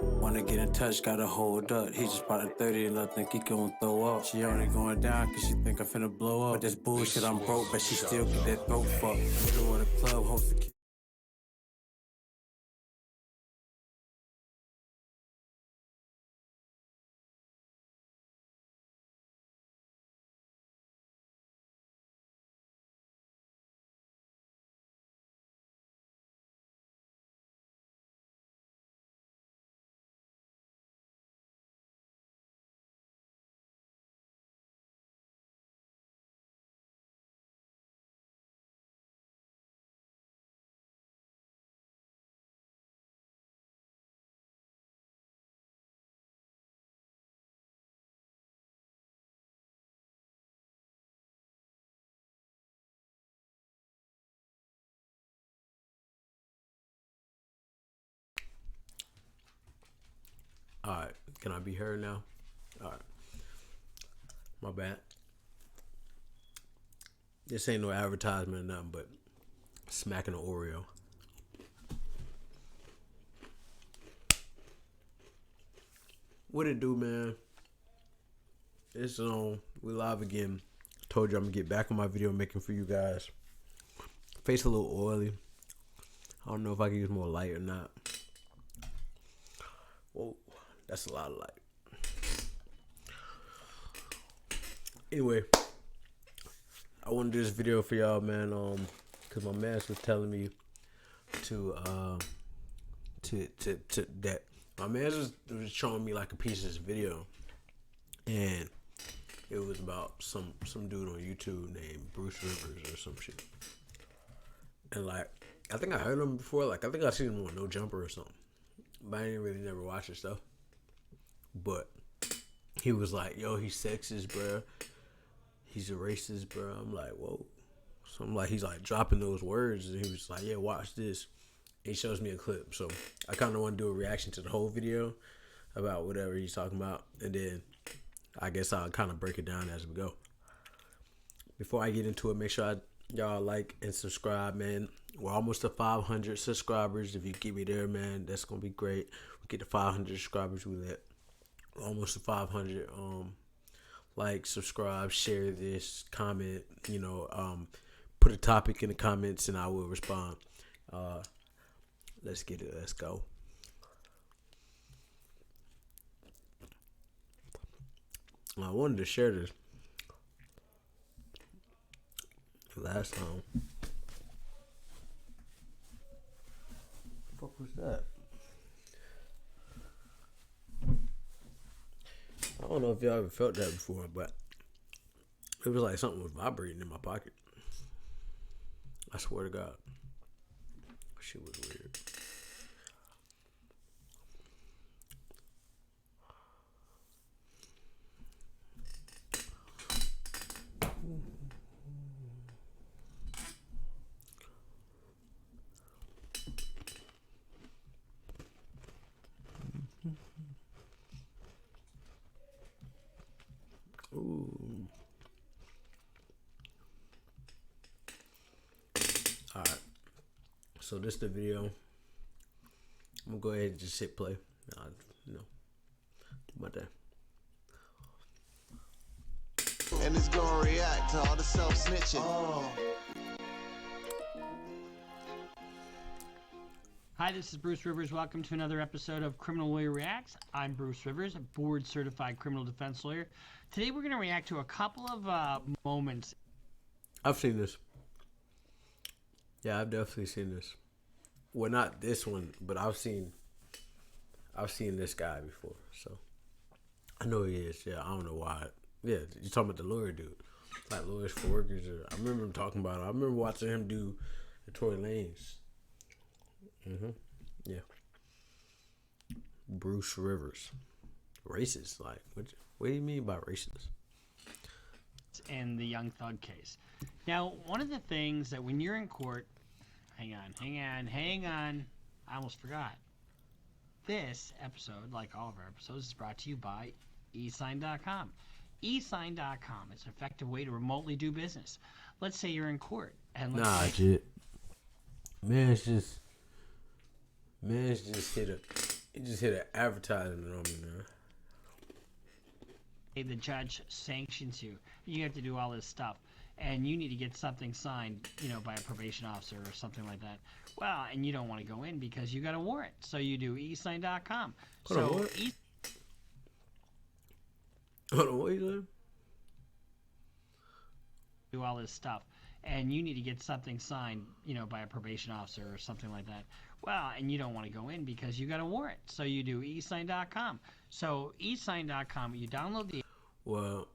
Wanna get in touch, gotta hold up. He just bought a 30 and I think he gon' throw up. She only going down cause she think I'm finna blow up. But this bullshit, I'm broke, but she still get that throat fuck. Middle of the club, host the Alright, can I be heard now? Alright. My bad. This ain't no advertisement or nothing, but smacking an Oreo. What it do, man? It's on. We live again. Told you I'm gonna get back on my video making for you guys. Face a little oily. I don't know if I can use more light or not. Whoa. That's a lot of light. Anyway, I want to do this video for y'all, man. Cause my man was telling me to that my man was showing me like a piece of this video, and it was about some dude on YouTube named Bruce Rivers or some shit. And like, I think I heard him before. Like, I think I seen him on No Jumper or something, but I didn't really never watch his stuff. But he was like, yo, he's sexist, bro. He's a racist, bro. I'm like, whoa. So I'm like, he's like dropping those words. And he was like, yeah, watch this. And he shows me a clip. So I kind of want to do a reaction to the whole video about whatever he's talking about. And then I guess I'll kind of break it down as we go. Before I get into it, make sure y'all like and subscribe, man. We're almost to 500 subscribers. If you get me there, man, that's going to be great. We get to 500 subscribers. We let almost to 500. Like, subscribe, share this, comment, put a topic in the comments and I will respond. Let's get it. Let's go. I wanted to share this last time. What the fuck was that? I don't know if y'all ever felt that before, but it was like something was vibrating in my pocket. I swear to God. Shit was weird. Ooh. Alright. So this is the video. I'm gonna go ahead and just hit play. Do my day. And it's gonna react to all the self-snitching. Hi, this is Bruce Rivers. Welcome to another episode of Criminal Lawyer Reacts. I'm Bruce Rivers, a board-certified criminal defense lawyer. Today we're going to react to a couple of moments. I've seen this. Yeah, I've definitely seen this. Well, not this one, but I've seen this guy before, so I know he is. Yeah, I don't know why. Yeah, you're talking about the lawyer dude, like Lawyers for Workers. I remember him talking about it. I remember watching him do the Tory Lanez. Yeah. Bruce Rivers. Racist. Like, what do you mean by racist? In the Young Thug case. Now, one of the things that when you're in court, hang on, I almost forgot. This episode, like all of our episodes, is brought to you by eSign.com. eSign.com is an effective way to remotely do business. Let's say you're in court and let's Jit. Man's just hit You just hit an advertisement on me, man. The judge sanctions you. You have to do all this stuff, and you need to get something signed, by a probation officer or something like that. Well, and you don't want to go in because you got a warrant, so you do eSign.com. Hold on, what? Hold on, what you doing? Do all this stuff, and you need to get something signed, by a probation officer or something like that. Well, and you don't want to go in because you got a warrant, so you do eSign.com. So eSign.com, you download the. Well,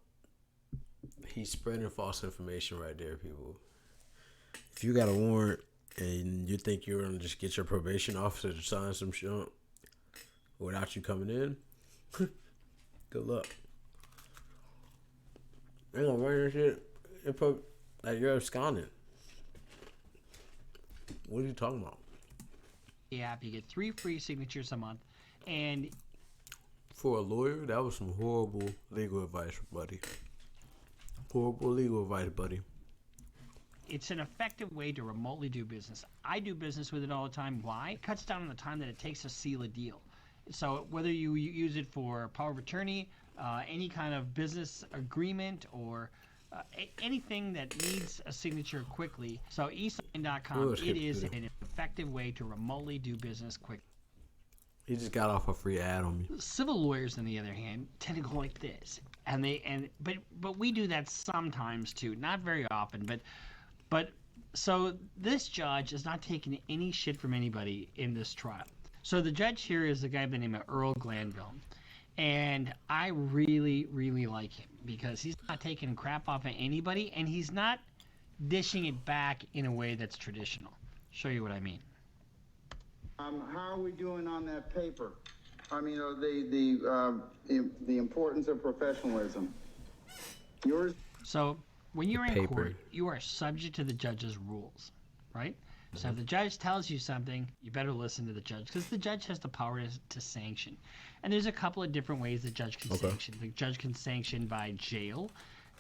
he's spreading false information right there, people. If you got a warrant and you think you're gonna just get your probation officer to sign some shit without you coming in, good luck. They gonna run your shit. Like you're absconding. What are you talking about? The app, you get 3 free signatures a month, and for a lawyer, that was some horrible legal advice, buddy. Horrible legal advice, buddy. it's an effective way to remotely do business. I do business with it all the time. Why? It cuts down on the time that it takes to seal a deal. So whether you use it for power of attorney, any kind of business agreement, or anything that needs a signature quickly. So eSign.com, it is an effective way to remotely do business quickly. He just got off a free ad on me. Civil lawyers, on the other hand, tend to go like this, but we do that sometimes too, not very often. But so this judge is not taking any shit from anybody in this trial. So the judge here is a guy by the name of Earl Glanville, and I really, really like him because he's not taking crap off of anybody, and he's not dishing it back in a way that's traditional. Show you what I mean. How are we doing on that paper? I mean, the importance of professionalism. Yours. So when you're in court, you are subject to the judge's rules, right? So if the judge tells you something, you better listen to the judge because the judge has the power to sanction. And there's a couple of different ways the judge can sanction. The judge can sanction by jail,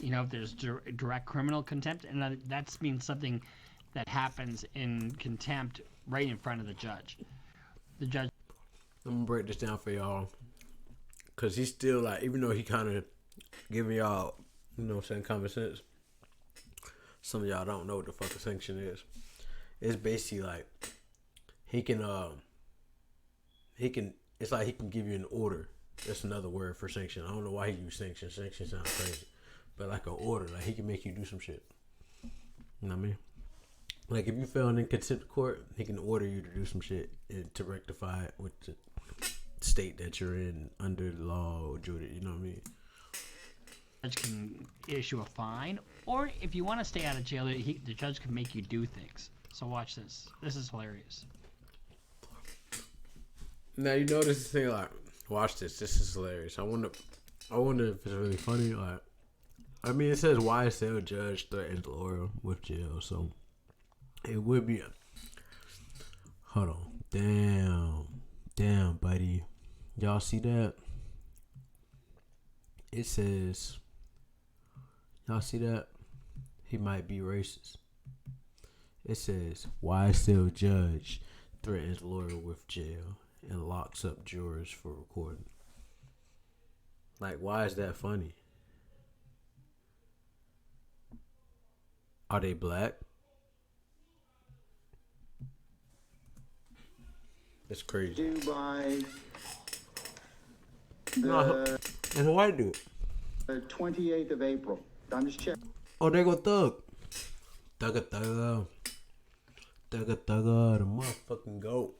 if there's direct criminal contempt, and that means something that happens in contempt right in front of the judge. The judge. I'm gonna break this down for y'all, cause he's still like, even though he kind of giving y'all, common sense. Some of y'all don't know what the fuck a sanction is. It's basically like he can. It's like he can give you an order. That's another word for sanction. I don't know why he used sanction. Sanction sounds crazy, but like an order, like he can make you do some shit. You know what I mean? Like if you fell in contempt of court, he can order you to do some shit and to rectify it with the state that you're in under the law or jury. You know what I mean? The judge can issue a fine, or if you want to stay out of jail, the judge can make you do things. So watch this. This is hilarious. Now you notice this thing, like, watch this. This is hilarious. I wonder if it's really funny. Like, I mean, it says YSL judge threatens lawyer with jail, so it would be. Hold on, damn, buddy. Y'all see that? It says, y'all see that? He might be racist. It says YSL judge threatens lawyer with jail and locks up jurors for recording. Like, why is that funny? Are they black? That's crazy. Due by it's a white dude. The 28th of April. I'm just checking. Oh, there go Thug. Thugga, the motherfucking goat.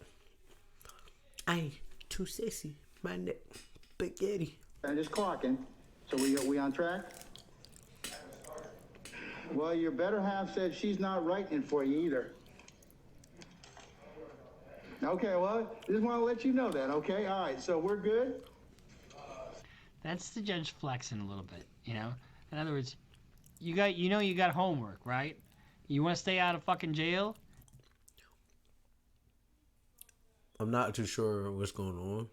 I too sexy, my neck, spaghetti. I'm just clocking. So we on track? Well, your better half said she's not writing it for you either. Okay, well, just want to let you know that, okay? All right, so we're good? That's the judge flexing a little bit, In other words, you got homework, right? You want to stay out of fucking jail? I'm not too sure what's going on.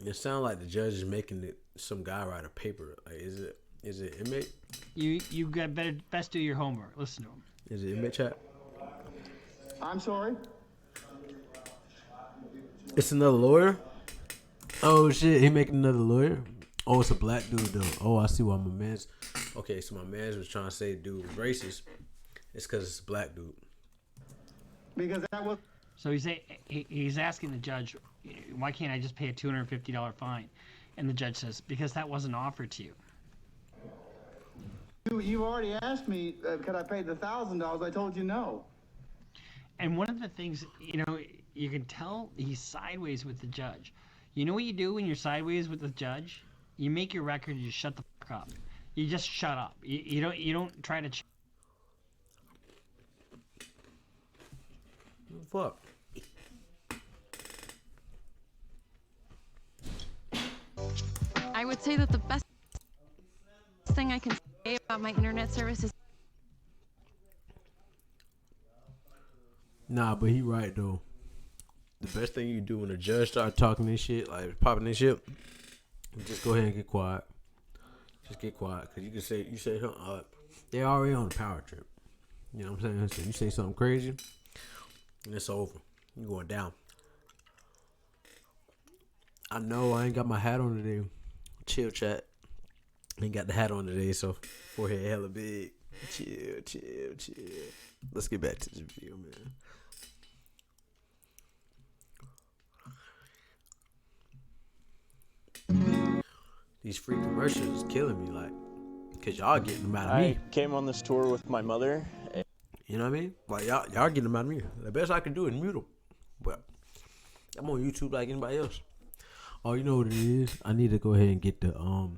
It sounds like the judge is making some guy write a paper. Like, is it inmate? You got best do your homework. Listen to him. Is it inmate chat? I'm sorry? It's another lawyer? Oh shit, he making another lawyer? Oh, it's a black dude though. Oh, I see why my man's. Okay, so my man's was trying to say dude was racist. It's because it's a black dude. Because that was. So he's asking the judge, why can't I just pay a $250 fine? And the judge says, because that wasn't offered to you. You already asked me, could I pay the $1,000? I told you no. And one of the things, you can tell he's sideways with the judge. You know what you do when you're sideways with the judge? You make your record, you shut the fuck up. You just shut up. You don't try to. Fuck. I would say that the best thing I can say about my internet service is. Nah, but he right though. The best thing you do when a judge start talking this shit, like popping this shit, just go ahead and get quiet. Just get quiet, cause you say they're already on a power trip. You know what I'm saying? So you say something crazy, and it's over. You going down. I know I ain't got my hat on today. Chill, chat. Ain't got the hat on today, so forehead hella big. Chill. Let's get back to this video, man. These free commercials is killing me, like, cause y'all getting them out of me. I came on this tour with my mother. You know what I mean? Like y'all getting them out of me. The best I can do is mute them. But I'm on YouTube like anybody else. Oh, you know what it is? I need to go ahead and get the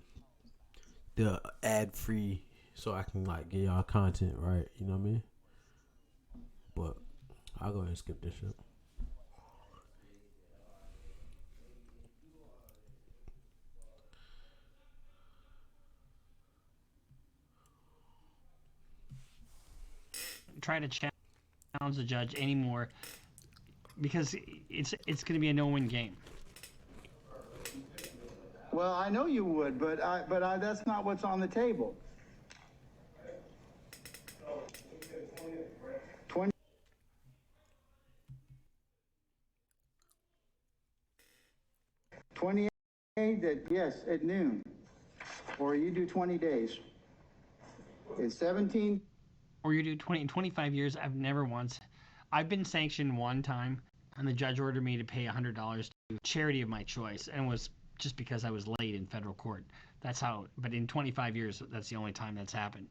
ad free so I can like get y'all content right. You know what I mean? But I'll go ahead and skip this shit. Try to challenge the judge anymore because it's going to be a no-win game. Well, I know you would, but that's not what's on the table. 28, yes, at noon. Or you do 20 days. It's 17. Or you do 20 in 25 years. I've been sanctioned one time, and the judge ordered me to pay $100 to a charity of my choice, and it was just because I was late in federal court. That's how. But in 25 years, that's the only time that's happened.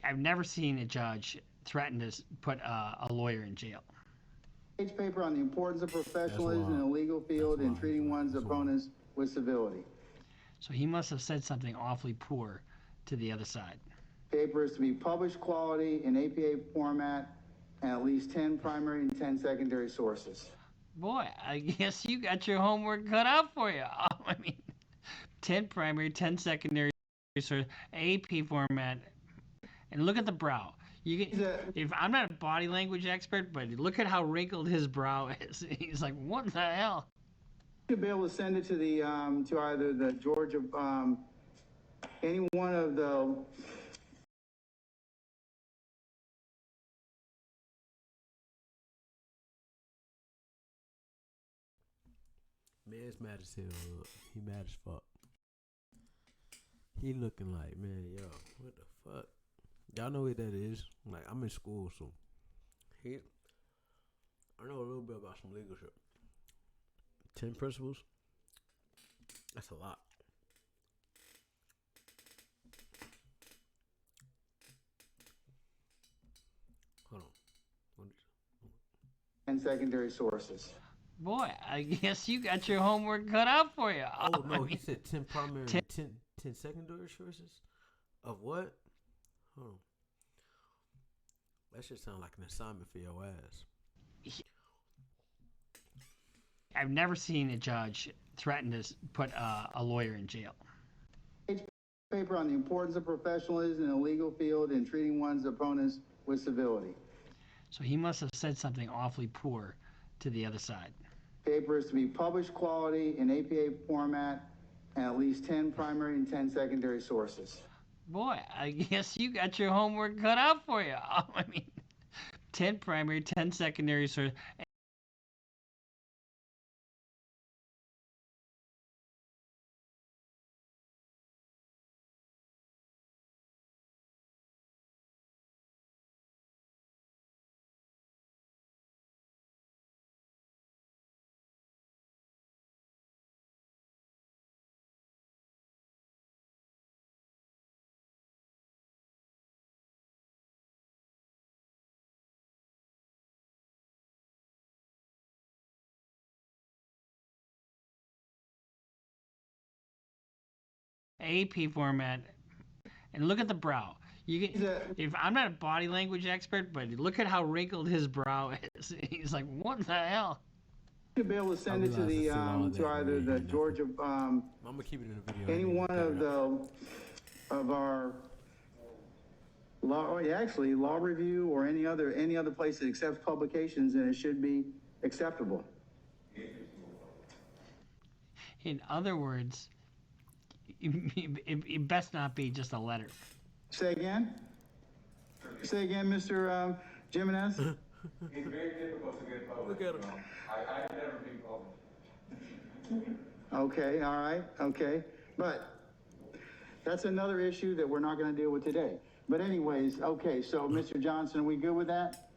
I've never seen a judge threaten to put a lawyer in jail. Page paper on the importance of professionalism in the legal field and treating one's opponents with civility. So he must have said something awfully poor to the other side. Paper is to be published quality in APA format and at least 10 primary and 10 secondary sources. Boy, I guess you got your homework cut out for you. I mean, 10 primary, 10 secondary sources, AP format, and look at the brow. If I'm not a body language expert, but look at how wrinkled his brow is. He's like, what the hell? You should be able to send it to the to either the Georgia, any one of the. Man's mad as hell. Look. He mad as fuck. He looking like, man, yo, what the fuck? Y'all know what that is? Like, I'm in school, so I know a little bit about some legal shit. 10 principles? That's a lot. Hold on. And secondary sources. Boy, I guess you got your homework cut out for you. Oh, no, he said 10 primary and 10 secondary sources? Of what? Hold on. That should sound like an assignment for your ass. I've never seen a judge threaten to put a lawyer in jail. Paper on the importance of professionalism in the legal field and treating one's opponents with civility. So he must have said something awfully poor to the other side. Paper is to be published quality in APA format and at least 10 primary and 10 secondary sources. Boy, I guess you got your homework cut out for you. I mean, 10 primary, 10 secondary sources. AP format, and look at the brow. You can, if I'm not a body language expert, but look at how wrinkled his brow is. He's like, what the hell? To be able to send it to the to either the Georgia I'm gonna keep it in the video. any one of our law, or actually law review or any other place that accepts publications, and it should be acceptable. In other words, it best not be just a letter. Say again, Mr. Jimenez. It's very difficult to get published. Look at him. I've never been published. Okay, all right, okay. But that's another issue that we're not going to deal with today. But anyways, okay, so Mr. Johnson, are we good with that?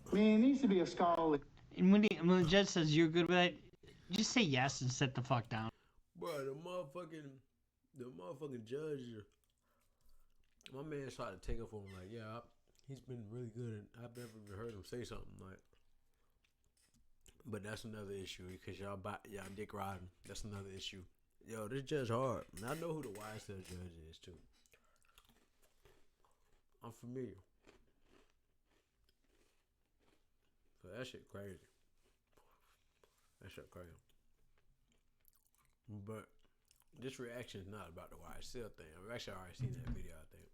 I mean, it needs to be a scholarly. And when the judge says you're good with that, just say yes and sit the fuck down. Bro, the motherfucking judge, my man tried to take it for him. Like, yeah, he's been really good, and I've never even heard him say something like. But that's another issue because y'all dick riding. That's another issue. Yo, this judge hard. And I know who the YSL judge is too. I'm familiar. So that shit crazy. That shit crazy. But this reaction is not about the YSL thing. I've actually already seen that video, I think.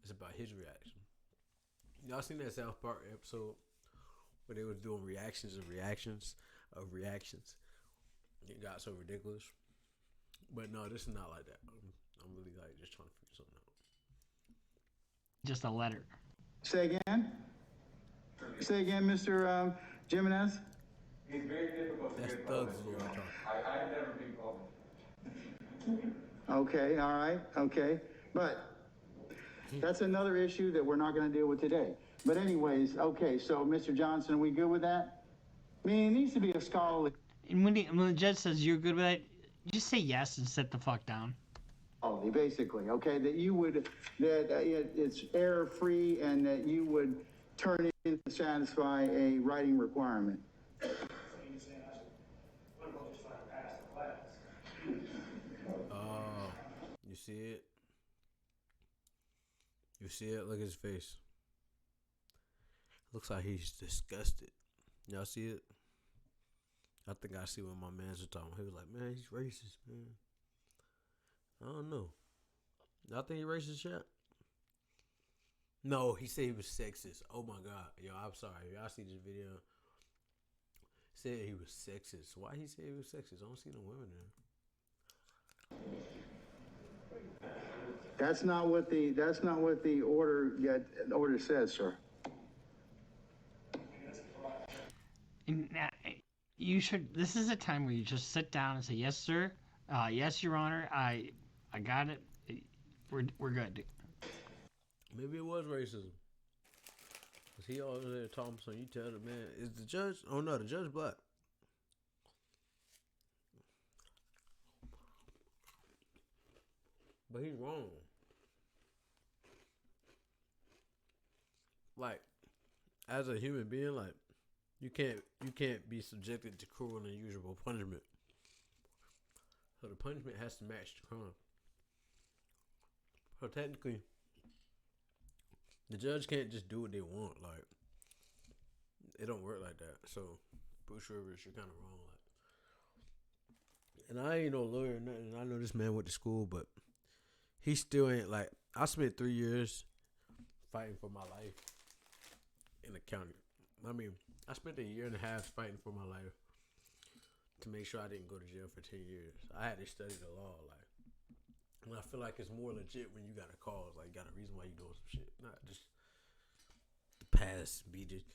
It's about his reaction. Y'all seen that South Park episode where they was doing reactions of reactions of reactions? It got so ridiculous. But no, this is not like that. I'm really like just trying to figure something out. Just a letter. Say again, Mr. Jimenez. It's very difficult to get published. I've never been published. Okay, all right, okay. But that's another issue that we're not going to deal with today. But anyways, okay, so Mr. Johnson, are we good with that? I mean, it needs to be a scholarly. And when the judge says you're good with that, just say yes and sit the fuck down. Basically, okay, that you would, it's error-free and that you would turn it in to satisfy a writing requirement. You see it? You see it? Look at his face. Looks like he's disgusted. Y'all see it? I think I see what my man's was talking about. He was like, man, he's racist, man. I don't know. Y'all think he racist yet? No, he said he was sexist. Oh my God. Yo, I'm sorry. Y'all see this video? Said he was sexist. Why he said he was sexist? I don't see no women there. That's not what the order says, sir. And you should. This is a time where you just sit down and say, "Yes, sir. Yes, Your Honor. I got it. We're good." Maybe it was racism. Cause he always there talking. So you tell the man, is the judge? Oh no, the judge black. But he's wrong. Like, as a human being, like, you can't be subjected to cruel and unusual punishment. So the punishment has to match the crime. So technically, the judge can't just do what they want. Like, it don't work like that. So Bruce Rivers, you're kind of wrong. Like, and I ain't no lawyer or nothing. I know this man went to school, but he still ain't like. I spent 3 years fighting for my life in the county. I mean, I spent 1.5 years fighting for my life to make sure I didn't go to jail for 10 years. I had to study the law, like, and I feel like it's more legit when you got a cause, like, got a reason why you doing some shit, not just the past be just,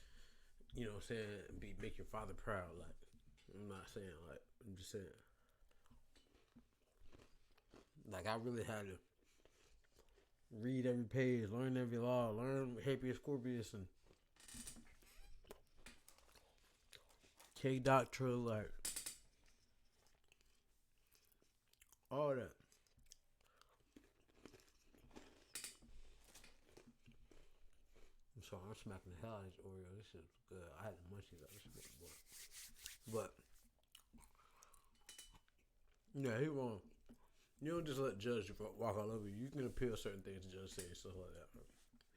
you know what I'm saying, make your father proud. Like, I'm not saying, like, I'm just saying, like, I really had to read every page, learn every law, learn habeas corpus and K doctrine, like all that. I'm sorry, I'm smacking the hell out of this Oreo. This is good. I had the munchies out this bit, but yeah, he wrong. You don't just let the judge walk all over you. You can appeal certain things the judge says, stuff like that.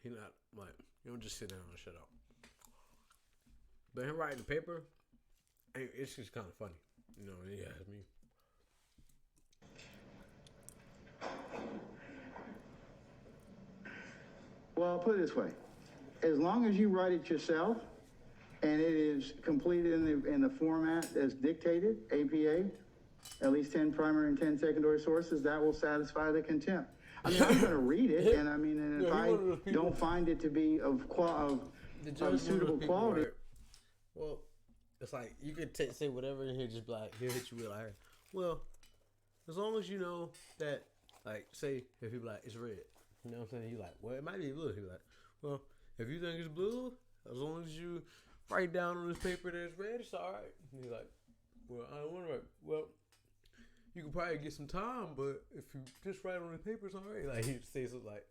He not like, you don't just sit down and shut up. But him writing the paper, it's just kind of funny. You know, he asked me. Well, I'll put it this way. As long as you write it yourself and it is completed in the format as dictated, APA, at least 10 primary and 10 secondary sources, that will satisfy the contempt. I mean, I'm going to read it, and I mean, and if I don't find it to be of suitable quality. Well, it's like you could say whatever and he'll just be like, he'll hit you with like, well, as long as you know that, like, say if he be like, it's red. You know what I'm saying? You like, well, it might be blue. He be like, well, if you think it's blue, as long as you write down on this paper that it's red, it's all right. And he's like, well, I don't want to write. Well, you can probably get some time, but if you just write on the paper, it's all right. Like, he'd say something like,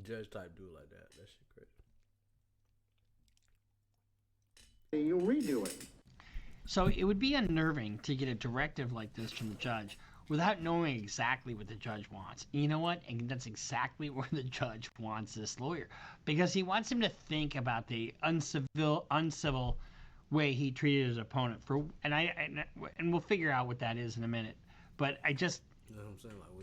judge type dude like that. That shit crazy. You'll redo it. So it would be unnerving to get a directive like this from the judge without knowing exactly what the judge wants. You know what? And that's exactly where the judge wants this lawyer, because he wants him to think about the uncivil way he treated his opponent. And we'll figure out what that is in a minute. But I just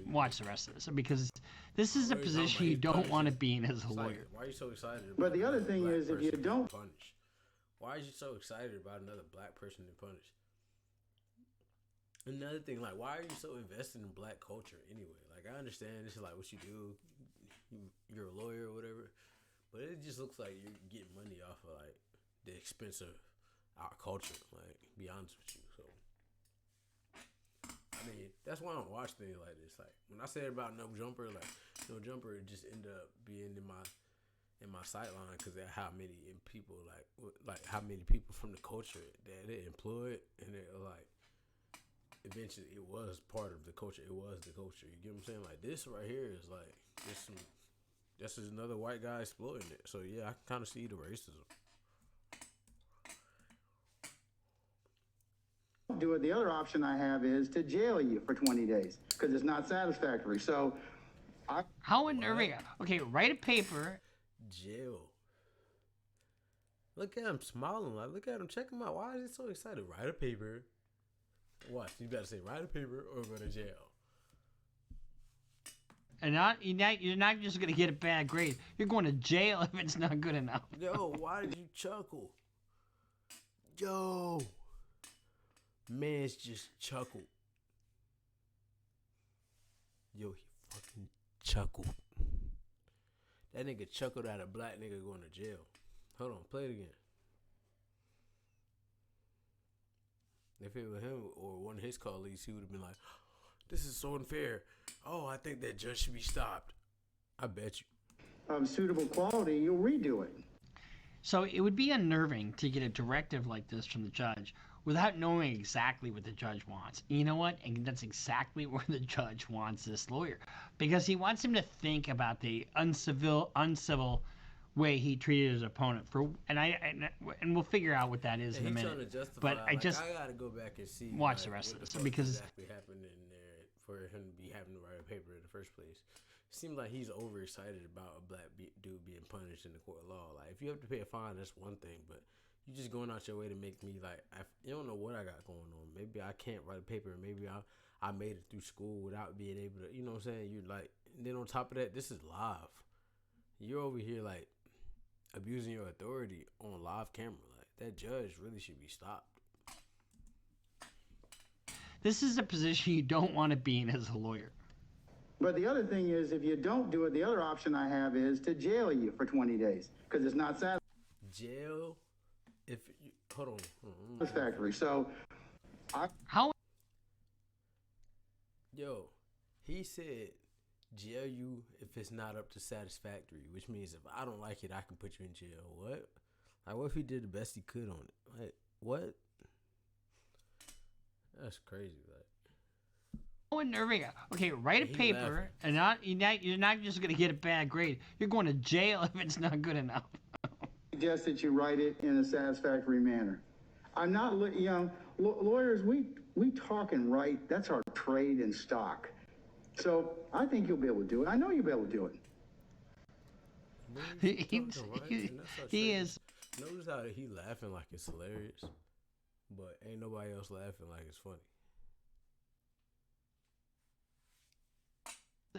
watch the rest of this, because this is a position you don't want to be in as a lawyer. Why are you so excited? But the other thing is, if you don't. Why are you so excited about another black person being punished? Another thing, like, why are you so invested in black culture anyway? Like, I understand this is like what you do. You're a lawyer or whatever. But it just looks like you're getting money off of, like, the expense of our culture. Like, be honest with you. So, I mean, that's why I don't watch things like this. Like, when I said about No Jumper, like, No Jumper just ended up being in my sight line because of how many people like how many people from the culture that it employed, and it like eventually it was part of the culture. It was the culture. You get what I'm saying? Like, this right here is like this is another white guy exploiting it. So yeah, I can kind of see the racism. Do it. The other option I have is to jail you for 20 days because it's not satisfactory. So how unnerving. Okay, write a paper. Jail. Look at him smiling. Like, look at him. Check him out. Why is he so excited? Write a paper. What? You better say write a paper or go to jail. And you're not just going to get a bad grade. You're going to jail if it's not good enough. Yo, why did you chuckle? Yo. Man's just chuckled. Yo, he fucking chuckled. That nigga chuckled at a black nigga going to jail. Hold on, play it again. If it was him or one of his colleagues, he would have been like, this is so unfair. Oh, I think that judge should be stopped. I bet you. Of suitable quality, you'll redo it. So it would be unnerving to get a directive like this from the judge without knowing exactly what the judge wants. You know what? And that's exactly where the judge wants this lawyer, because he wants him to think about the uncivil way he treated his opponent. And we'll figure out what that is in a minute. But I gotta go back and see. Watch the rest of this, because exactly happened in there for him to be having to write a paper in the first place. It seems like he's overexcited about a black dude being punished in the court of law. Like, if you have to pay a fine, that's one thing, but you just going out your way to make me like, you don't know what I got going on. Maybe I can't write a paper. Maybe I made it through school without being able to, you know what I'm saying? You're like, and then on top of that, this is live. You're over here like abusing your authority on live camera. Like, that judge really should be stopped. This is a position you don't want to be in as a lawyer. But the other thing is, if you don't do it, the other option I have is to jail you for 20 days because it's not satisfactory. Jail? If you, hold on. Satisfactory. So, how? Yo, he said jail you if it's not up to satisfactory, which means if I don't like it, I can put you in jail. What? Like, what if he did the best he could on it? Like, what? That's crazy. Like, oh, unnerving. Okay, write a paper, and you're not just going to get a bad grade. You're going to jail if it's not good enough. Suggest that you write it in a satisfactory manner. I'm not, lawyers, we talk and write. That's our trade and stock. So I think you'll be able to do it. I know you'll be able to do it. He is. Notice how he laughing like it's hilarious, but ain't nobody else laughing like it's funny.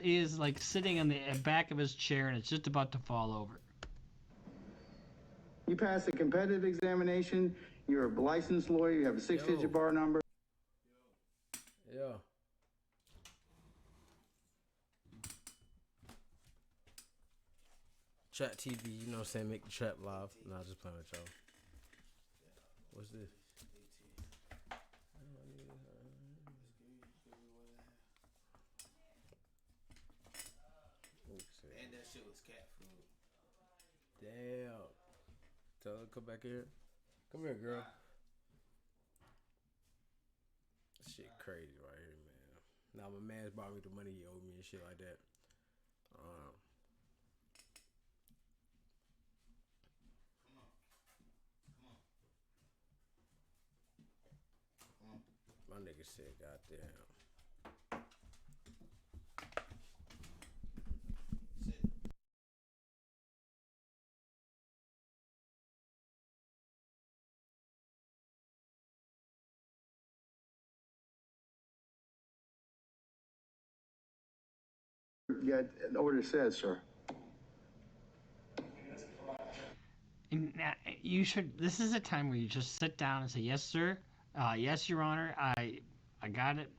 He is like sitting on the back of his chair and it's just about to fall over. You pass the competitive examination. You're a licensed lawyer. You have a 6-digit bar number. Yeah. Chat TV, you know what I'm saying? Make the trap live. Nah, just playing with y'all. What's this? And that shit was cat food. Damn. Tell her to come back here. Come here, girl. Shit crazy right here, man. Now my man's brought me the money he owed me and shit like that. My nigga said, goddamn. Yeah, the order says, sir. And you should. This is a time where you just sit down and say, "Yes, sir. Yes, Your Honor. I got it.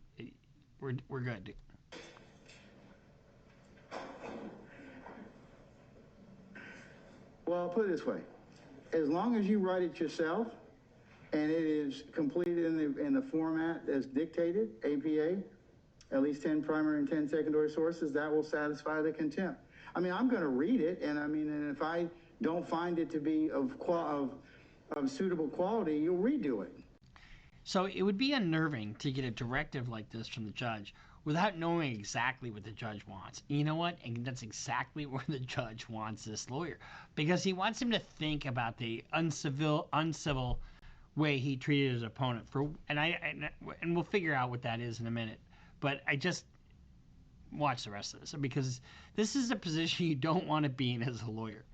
We're good." Well, I'll put it this way. As long as you write it yourself and it is completed in the format as dictated, APA, at least 10 primary and 10 secondary sources, that will satisfy the contempt. I mean, I'm going to read it, and if I don't find it to be of suitable quality, you'll redo it. So it would be unnerving to get a directive like this from the judge without knowing exactly what the judge wants. You know what? And that's exactly where the judge wants this lawyer, because he wants him to think about the uncivil way he treated his opponent. And we'll figure out what that is in a minute. But I just watch the rest of this, because this is a position you don't want to be in as a lawyer.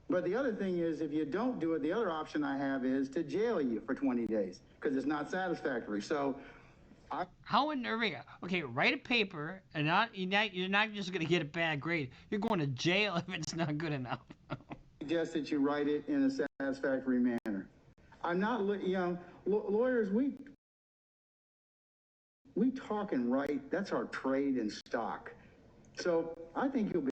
But the other thing is, if you don't do it, the other option I have is to jail you for 20 days because it's not satisfactory. So, how unnerving! Okay, write a paper, and you're not just going to get a bad grade. You're going to jail if it's not good enough. I suggest that you write it in a satisfactory manner. I'm not, lawyers. We talk and write. That's our trade and stock. So I think you'll be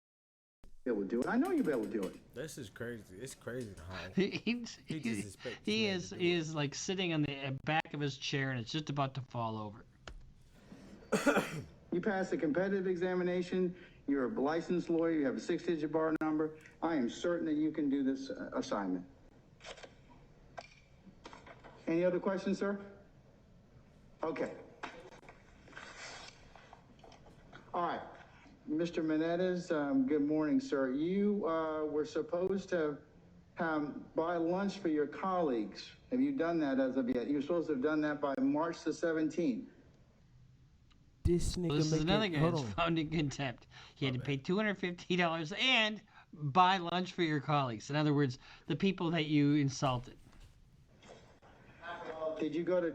able to do it. I know you'll be able to do it. This is crazy. It's crazy how he is like sitting on the back of his chair and it's just about to fall over. You pass the competitive examination. You're a licensed lawyer. You have a 6-digit bar number. I am certain that you can do this assignment. Any other questions, sir? Okay. All right. Mr. Menendez, good morning, sir. You were supposed to buy lunch for your colleagues. Have you done that as of yet? You were supposed to have done that by March the 17th. This nigga This is another guy that's found in contempt. He had to pay $250 and buy lunch for your colleagues. In other words, the people that you insulted. Did you go to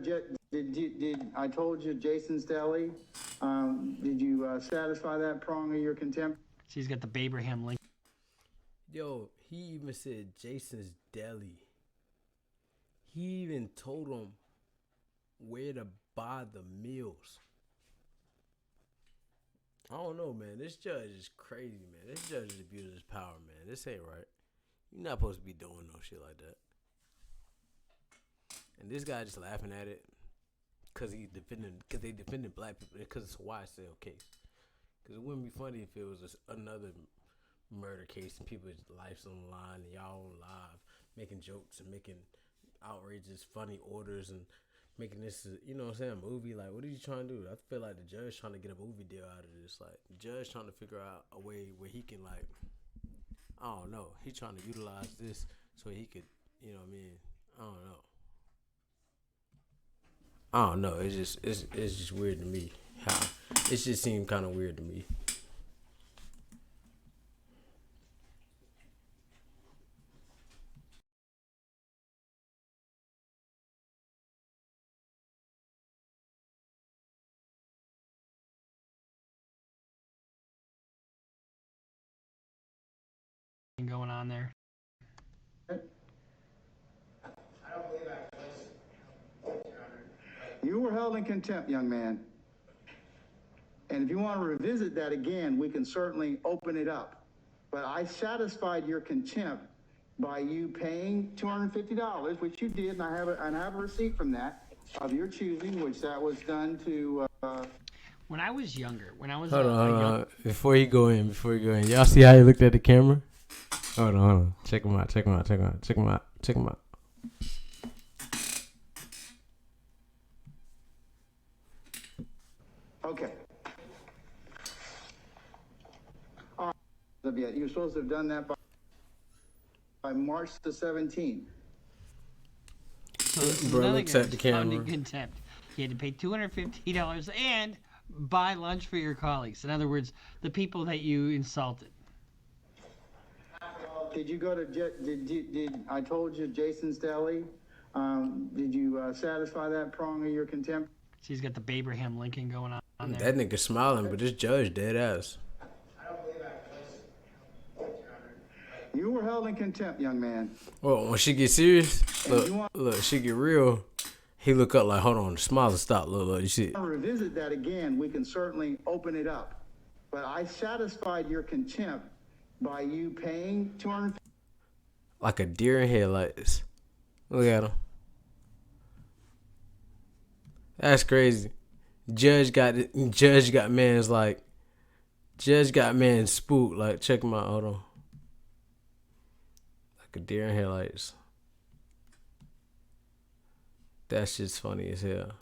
did I told you Jason's Deli? Did you satisfy that prong of your contempt? So he's got the Abraham link. Yo, he even said Jason's Deli. He even told him where to buy the meals. I don't know, man. This judge is crazy, man. This judge is abusing his power, man. This ain't right. You're not supposed to be doing no shit like that. And this guy just laughing at it because they defending black people, because it's a YSL case. Because it wouldn't be funny if it was just another murder case and people's lives on the line and y'all on live making jokes and making outrageous funny orders and making this, you know what I'm saying, a movie. Like, what are you trying to do? I feel like the judge trying to get a movie deal out of this. Like, the judge trying to figure out a way where he can, like, I don't know. He trying to utilize this so he could, you know what I mean? I don't know. I don't know. It's just weird to me. How it just seemed kind of weird to me. Going on there. You were held in contempt, young man. And if you want to revisit that again, we can certainly open it up. But I satisfied your contempt by you paying $250, which you did, and I have a receipt from that of your choosing, which that was done to. When I was younger, when I was Hold on. Before you go in, y'all see how he looked at the camera? Hold on. Check him out. Okay. All right. You're supposed to have done that by March the 17th. So bro looks at the camera. In contempt. You had to pay $250 and buy lunch for your colleagues. In other words, the people that you insulted. Did you go to? Did I told you Jason's Deli? Did you satisfy that prong of your contempt? So he's got the Abraham Lincoln going on there. That nigga smiling, but this judge dead ass. You were held in contempt, young man. Well, when she get serious, look, she get real. He look up like, hold on, the smile will stop. Look, you see. If you want to revisit that again, we can certainly open it up. But I satisfied your contempt by you paying $250. Like a deer in headlights. Look at him. That's crazy. Judge got man's spooked. Like, check him out. Hold on. Like a deer in headlights. That shit's funny as hell.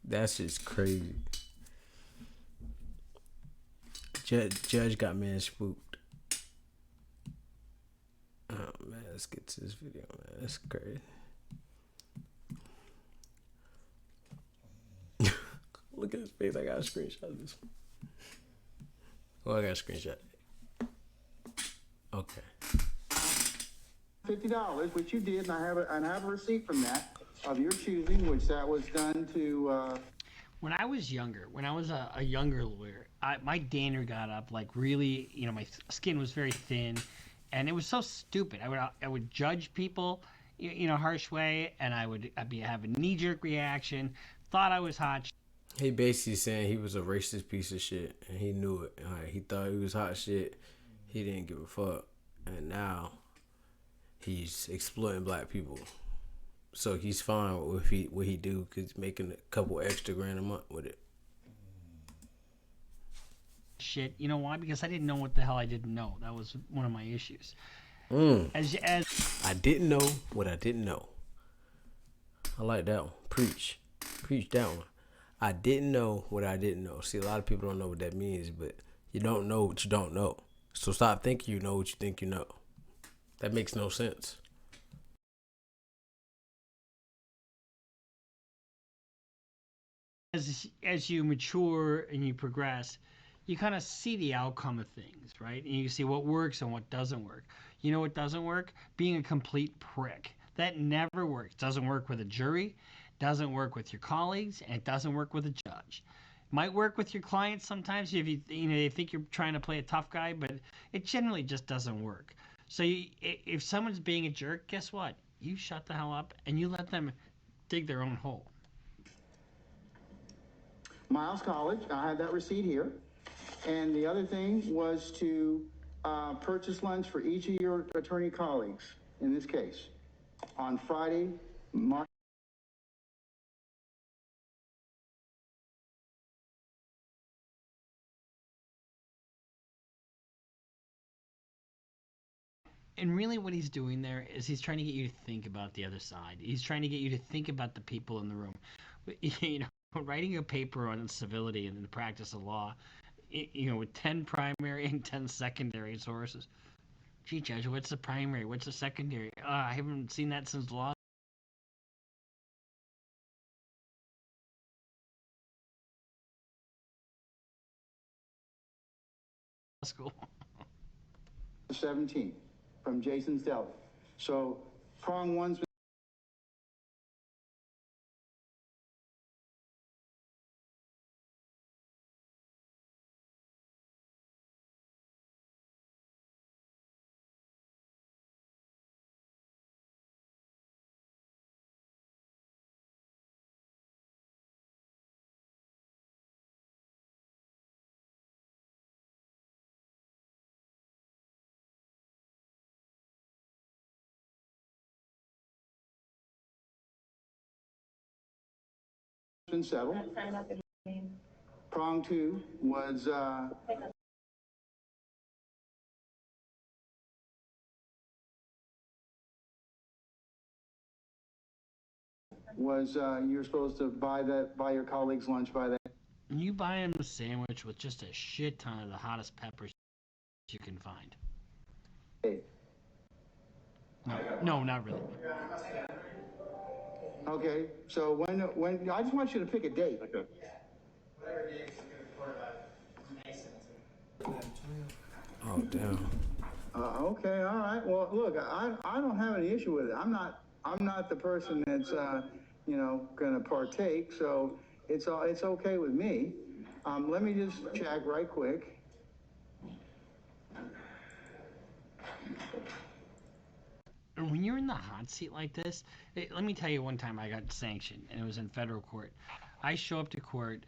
That shit's crazy. Judge got man spooked. Oh man, let's get to this video, man. That's crazy. Look at his face. I got a screenshot of this one. Oh, I got a screenshot. Okay. $50, which you did, and I have a receipt from that of your choosing, which that was done to. When I was younger, when I was a younger lawyer, my dander got up like really. My skin was very thin, and it was so stupid. I would judge people, in a harsh way, and I'd have a knee-jerk reaction. Thought I was hot. He basically saying he was a racist piece of shit, and he knew it. He thought he was hot shit. He didn't give a fuck, and now he's exploiting black people. So he's fine with what he do, cause he's making a couple extra grand a month with it. Shit, you know why? Because I didn't know what the hell I didn't know. That was one of my issues. As I didn't know what I didn't know. I like that one. Preach that one. I didn't know what I didn't know. See, a lot of people don't know what that means, but you don't know what you don't know. So stop thinking you know what you think you know. That makes no sense. As you mature and you progress, you kind of see the outcome of things, right? And you see what works and what doesn't work. You know what doesn't work? Being a complete prick. That never works. Doesn't work with a jury, doesn't work with your colleagues, and it doesn't work with a judge. Might work with your clients sometimes if you think you're trying to play a tough guy, but it generally just doesn't work. So if someone's being a jerk, guess what? You shut the hell up and you let them dig their own hole. Miles College, I have that receipt here. And the other thing was to purchase lunch for each of your attorney colleagues, in this case, on Friday, March. And really what he's doing there is he's trying to get you to think about the other side. He's trying to get you to think about the people in the room. Writing a paper on civility and the practice of law, with 10 primary and 10 secondary sources. Gee, Judge, what's the primary? What's the secondary? I haven't seen that since law school. 17 from Jason's Deli. So prong one's been settled. Prong two was you're supposed to buy your colleagues lunch by that. And you buy him a sandwich with just a shit ton of the hottest peppers you can find. No, not really. Okay, so when I just want you to pick a date. Okay. Oh damn. Okay, all right. Well, look, I don't have any issue with it. I'm not the person that's going to partake, so it's okay with me. Let me just check right quick. And when you're in the hot seat like this, let me tell you one time I got sanctioned, and it was in federal court. I show up to court,